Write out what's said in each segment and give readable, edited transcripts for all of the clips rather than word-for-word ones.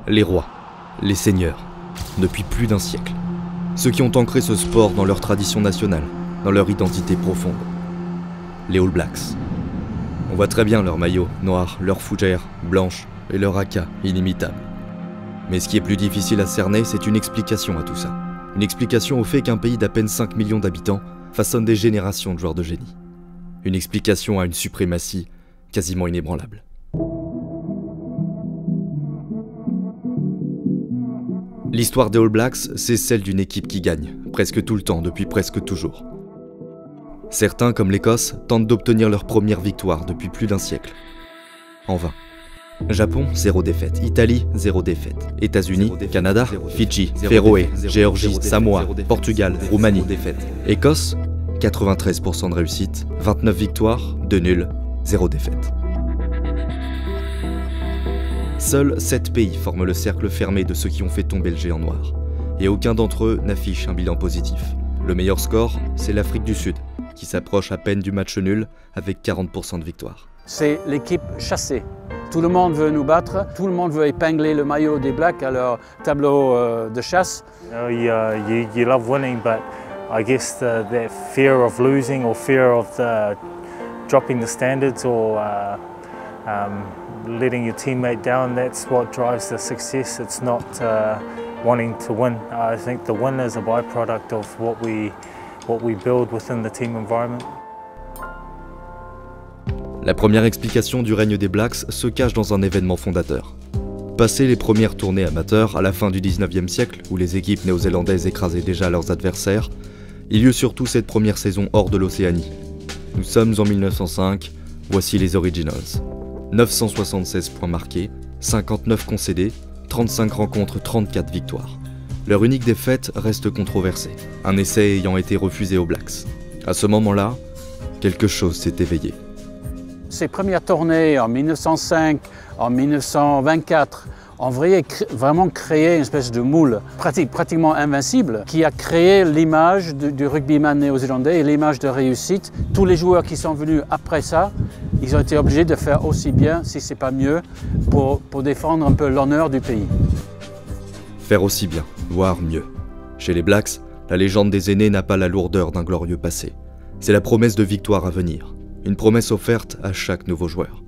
Les rois, les seigneurs, depuis plus d'un siècle. Ceux qui ont ancré ce sport dans leur tradition nationale, dans leur identité profonde. Les All Blacks. On voit très bien leur maillot noir, leur fougère blanche et leur haka inimitable. Mais ce qui est plus difficile à cerner, c'est une explication à tout ça. Une explication au fait qu'un pays d'à peine 5 millions d'habitants façonne des générations de joueurs de génie. Une explication à une suprématie quasiment inébranlable. L'histoire des All Blacks, c'est celle d'une équipe qui gagne, presque tout le temps, depuis presque toujours. Certains, comme l'Écosse, tentent d'obtenir leur première victoire depuis plus d'un siècle. En vain. Japon, 0 défaite. Italie, 0 défaite. États-Unis, Canada, Fidji, Féroé, Géorgie, Samoa, Portugal, Roumanie. Écosse, 93% de réussite, 29 victoires, 2 nuls, 0 défaite. Seuls 7 pays forment le cercle fermé de ceux qui ont fait tomber le géant noir. Et aucun d'entre eux n'affiche un bilan positif. Le meilleur score, c'est l'Afrique du Sud, qui s'approche à peine du match nul avec 40% de victoire. C'est l'équipe chassée. Tout le monde veut nous battre, tout le monde veut épingler le maillot des Blacks à leur tableau de chasse. You love winning, but I guess that fear of losing or fear of dropping the standards or letting your teammate down, that's what drives the success. It's not wanting to win. I think the win is a byproduct of what we build within the team environment. La première explication du règne des Blacks se cache dans un événement fondateur. Passé les premières tournées amateurs à la fin du 19e siècle, où les équipes néo-zélandaises écrasaient déjà leurs adversaires, il y eut surtout cette première saison hors de l'Océanie. Nous sommes en 1905, voici les Originals. 976 points marqués, 59 concédés, 35 rencontres, 34 victoires. Leur unique défaite reste controversée, un essai ayant été refusé aux Blacks. À ce moment-là, quelque chose s'est éveillé. Ces premières tournées en 1905, en 1924, ont vraiment créé une espèce de moule pratiquement invincible qui a créé l'image du rugbyman néo-zélandais et l'image de réussite. Tous les joueurs qui sont venus après ça, ils ont été obligés de faire aussi bien, si ce n'est pas mieux, pour défendre un peu l'honneur du pays. Faire aussi bien, voire mieux. Chez les Blacks, la légende des aînés n'a pas la lourdeur d'un glorieux passé. C'est la promesse de victoire à venir. Une promesse offerte à chaque nouveau joueur.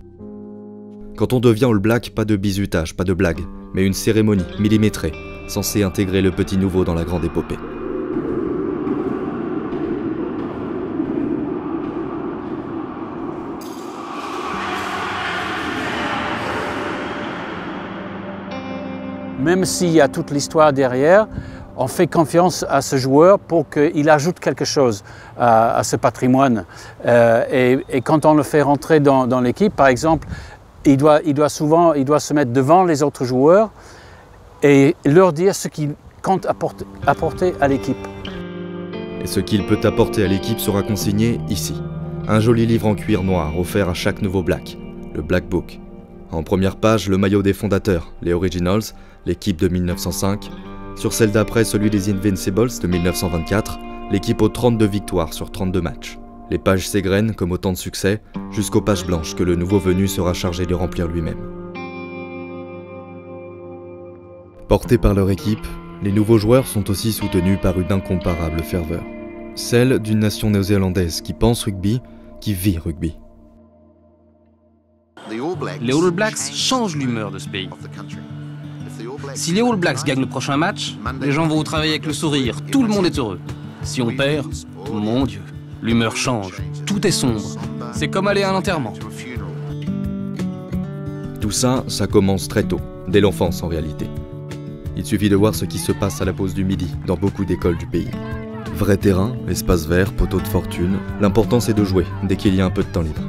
Quand on devient All Black, pas de bizutage, pas de blague, mais une cérémonie millimétrée, censée intégrer le petit nouveau dans la grande épopée. Même s'il y a toute l'histoire derrière, on fait confiance à ce joueur pour qu'il ajoute quelque chose à ce patrimoine. Et quand on le fait rentrer dans l'équipe, par exemple, il doit se mettre devant les autres joueurs et leur dire ce qu'il compte apporter à l'équipe. Et ce qu'il peut apporter à l'équipe sera consigné ici. Un joli livre en cuir noir offert à chaque nouveau Black, le Black Book. En première page, le maillot des fondateurs, les Originals, l'équipe de 1905. Sur celle d'après, celui des Invincibles de 1924, l'équipe aux 32 victoires sur 32 matchs. Les pages s'égrènent comme autant de succès, jusqu'aux pages blanches que le nouveau venu sera chargé de remplir lui-même. Portés par leur équipe, les nouveaux joueurs sont aussi soutenus par une incomparable ferveur. Celle d'une nation néo-zélandaise qui pense rugby, qui vit rugby. Les All Blacks changent l'humeur de ce pays. Si les All Blacks gagnent le prochain match, les gens vont travailler avec le sourire, tout le monde est heureux. Si on perd, mon Dieu, l'humeur change, tout est sombre. C'est comme aller à un enterrement. Tout ça, ça commence très tôt, dès l'enfance en réalité. Il suffit de voir ce qui se passe à la pause du midi dans beaucoup d'écoles du pays. Vrai terrain, espace vert, poteau de fortune, l'important c'est de jouer dès qu'il y a un peu de temps libre.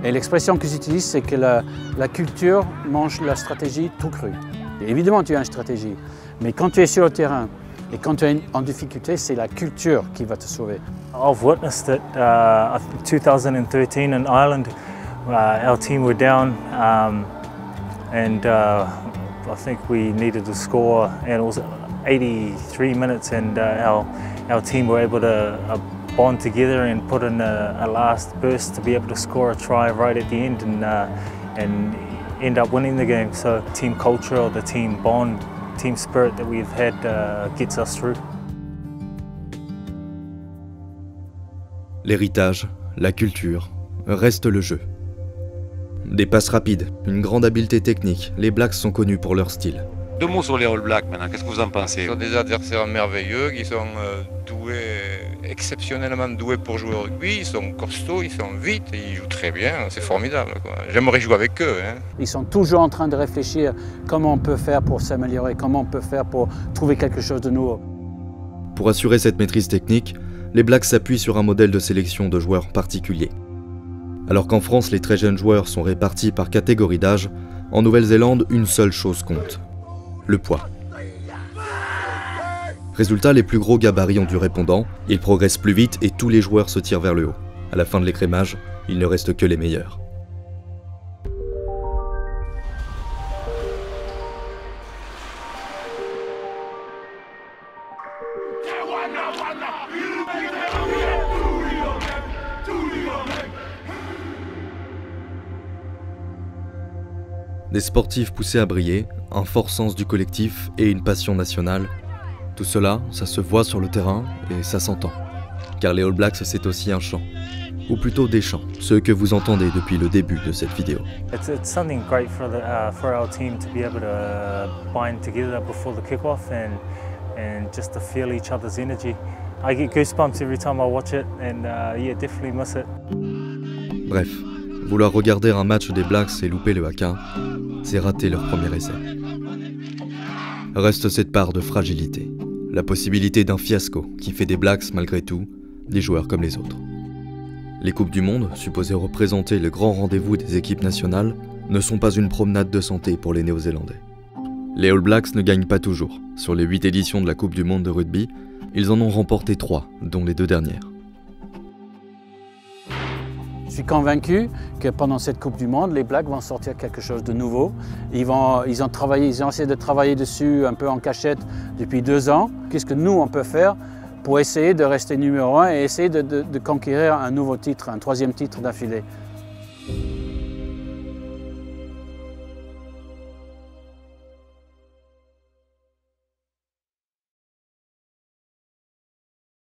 Et l'expression que j'utilise, c'est que la culture mange la stratégie tout cru. Et évidemment, tu as une stratégie, mais quand tu es sur le terrain et quand tu es en difficulté, c'est la culture qui va te sauver. I've witnessed it. 2013 in Ireland, our team were down, and I think we needed to score, and it was 83 minutes, and our team were able to bond together and put in a last burst to be able to score a try right at the end, and end up winning the game. So team culture or the team bond, team spirit that we've had gets us through. L'héritage, la culture, reste le jeu. Des passes rapides, une grande habileté technique, les Blacks sont connus pour leur style. 2 mots sur les All Blacks maintenant, qu'est-ce que vous en pensez? Ils sont des adversaires merveilleux, qui sont exceptionnellement doués pour jouer au rugby, ils sont costauds, ils sont vite, ils jouent très bien, c'est formidable. J'aimerais jouer avec eux. Hein. Ils sont toujours en train de réfléchir comment on peut faire pour s'améliorer, comment on peut faire pour trouver quelque chose de nouveau. Pour assurer cette maîtrise technique, les Blacks s'appuient sur un modèle de sélection de joueurs particulier. Alors qu'en France, les très jeunes joueurs sont répartis par catégorie d'âge, en Nouvelle-Zélande, une seule chose compte: le poids. Résultat, les plus gros gabarits ont du répondant, ils progressent plus vite et tous les joueurs se tirent vers le haut. À la fin de l'écrémage, il ne reste que les meilleurs. Des sportifs poussés à briller, un fort sens du collectif et une passion nationale. Tout cela, ça se voit sur le terrain et ça s'entend. Car les All Blacks, c'est aussi un chant. Ou plutôt des chants, ceux que vous entendez depuis le début de cette vidéo. It's something great for our team to be able to bind together before the kick-off and just to feel each other's energy. I get goosebumps every time I watch it and yeah, definitely miss it. Bref, vouloir regarder un match des Blacks et louper le haka, c'est rater leur premier essai. Reste cette part de fragilité, la possibilité d'un fiasco qui fait des Blacks, malgré tout, des joueurs comme les autres. Les Coupes du Monde, supposées représenter le grand rendez-vous des équipes nationales, ne sont pas une promenade de santé pour les Néo-Zélandais. Les All Blacks ne gagnent pas toujours. Sur les 8 éditions de la Coupe du Monde de rugby, ils en ont remporté 3, dont les 2 dernières. Je suis convaincu que pendant cette Coupe du Monde, les Blacks vont sortir quelque chose de nouveau. Ils ont essayé de travailler dessus un peu en cachette depuis 2 ans. Qu'est-ce que nous, on peut faire pour essayer de rester numéro 1 et essayer de conquérir un nouveau titre, un 3e titre d'affilée?